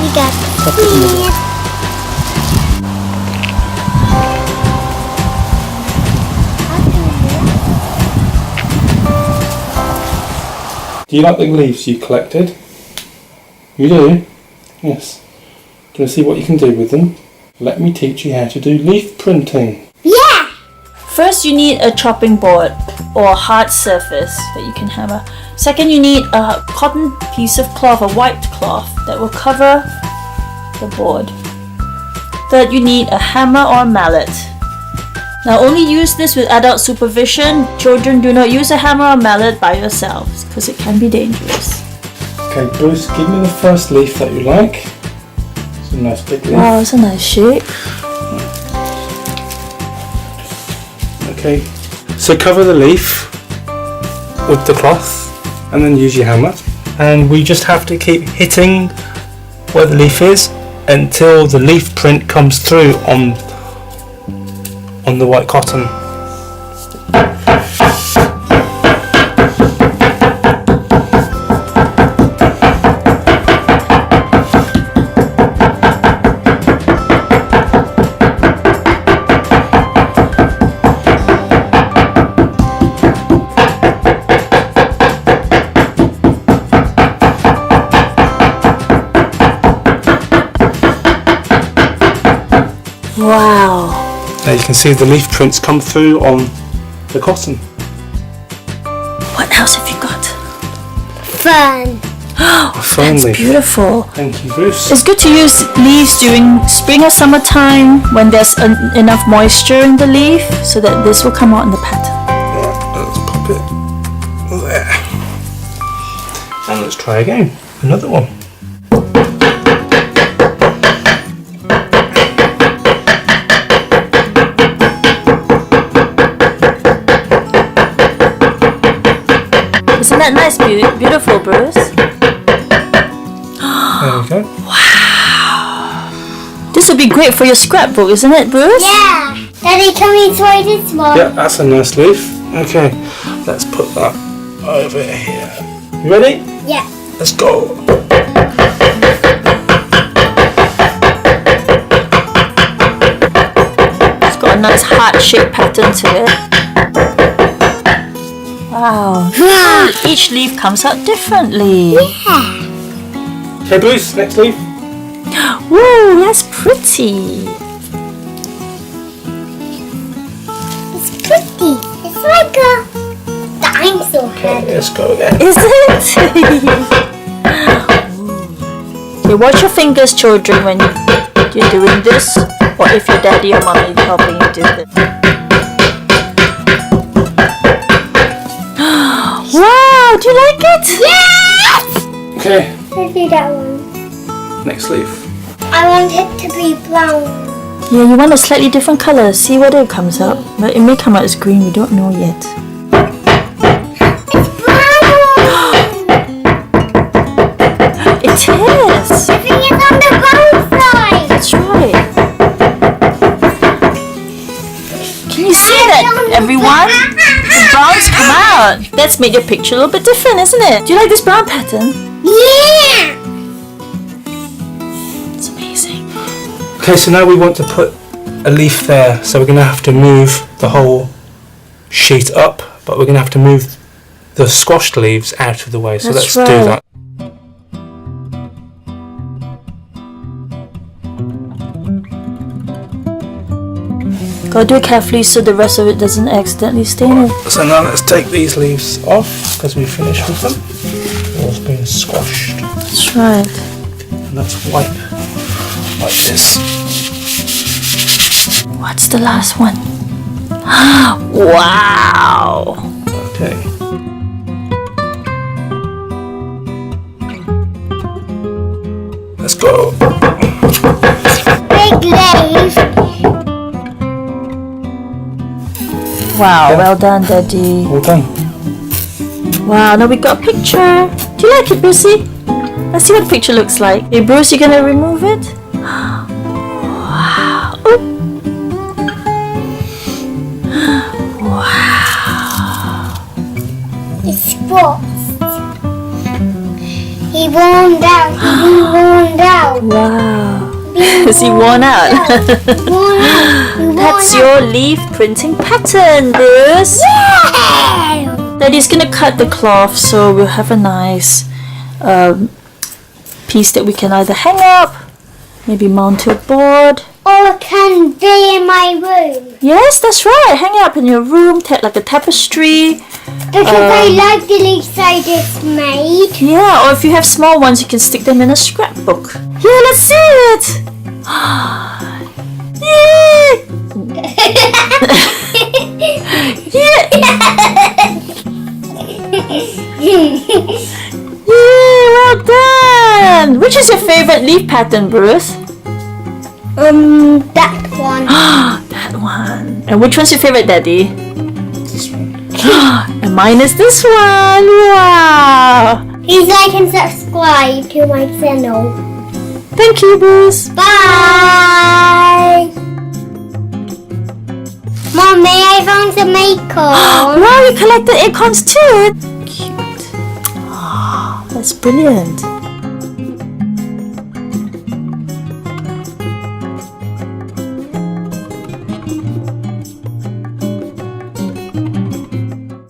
we got Tuck it in the middle. Do you like the leaves you collected? You do? Yes. Do you want to see what you can do with them? Let me teach you how to do leaf printing. Yeah! First, you need a chopping board or a hard surface that you can hammer. Second, you need a cotton piece of cloth, a white cloth that will cover the board. Third, you need a hammer or a mallet. Now, only use this with adult supervision. Children, do not use a hammer or mallet by yourselves because it can be dangerous. Okay, Bruce, give me the first leaf that you like. It's a nice big leaf. Wow, it's a nice shape. Okay, so cover the leaf with the cloth and then use your hammer. And we just have to keep hitting where the leaf is until the leaf print comes through on the white cotton. Wow. Now you can see the leaf prints come through on the cotton. What else have you got? Fun. A fern That's leaf. beautiful. Thank you, Bruce. It's good to use leaves during spring or summertime when there's enough moisture in the leaf so that this will come out in the pattern. Let's pop it there. And let's try again. Another one. Isn't that nice? Beautiful, Bruce. There we go. This would be great for your scrapbook, isn't it, Bruce? Yeah! Daddy, can we try this one? Yeah, that's a nice leaf. Okay, let's put that over here. You ready? Yeah. Let's go. It's got a nice heart-shaped pattern to it. Wow. Each leaf comes out differently. Yeah. Okay, Bruce, next leaf. Whoa, that's pretty. It's pretty. It's like a dinosaur head. Okay, let's go again. Is it? Okay, watch your fingers, children, when you're doing this, or if your daddy or mommy is helping you do this. Wow, do you like it? Yes! Okay, Let's do that one. next leaf. I want it to be brown. Yeah, you want a slightly different color. See whether it comes out. But it may come out as green, we don't know yet. It's brown! It is! I think it's on the brown side. That's right. Can you see that, everyone? The browns come out. That's made your picture a little bit different, isn't it? Do you like this brown pattern? Yeah! It's amazing. Okay, so now we want to put a leaf there, so we're going to have to move the whole sheet up, but we're going to have to move the squashed leaves out of the way, so That's let's do right. that. Gotta do it carefully so the rest of it doesn't accidentally stain it. So now let's take these leaves off, because we finished with them. All's been squashed. That's right. And let's wipe like this. What's the last one? Wow! Okay. Let's go. Big leaf. Wow, well done, Daddy. All done. Wow, now we got a picture. Do you like it, Brucey? Let's see what the picture looks like. Hey, Bruce, you gonna remove it? Wow. Oop. Wow. It's frost. He warmed out. He warmed out. Wow. Is he worn out? Worn out. That's your leaf printing pattern, Bruce. Yeah. Daddy's gonna cut the cloth so we'll have a nice piece that we can either hang up, maybe mount to a board. Or can be in my room. Yes, that's right. Hang it up in your room, like a tapestry. Because I like the leaf side it's made. Yeah, or if you have small ones, you can stick them in a scrapbook. Yeah, let's see it. Yay! Yay, well done! Which is your favorite leaf pattern, Bruce? That one. That one. And which one's your favorite, Daddy? This one. And mine is this one. Wow! Please like and subscribe to my channel. Thank you, Bruce. Bye! Mommy, I found some acorns. Wow, you collected acorns too. Cute. Oh, that's brilliant.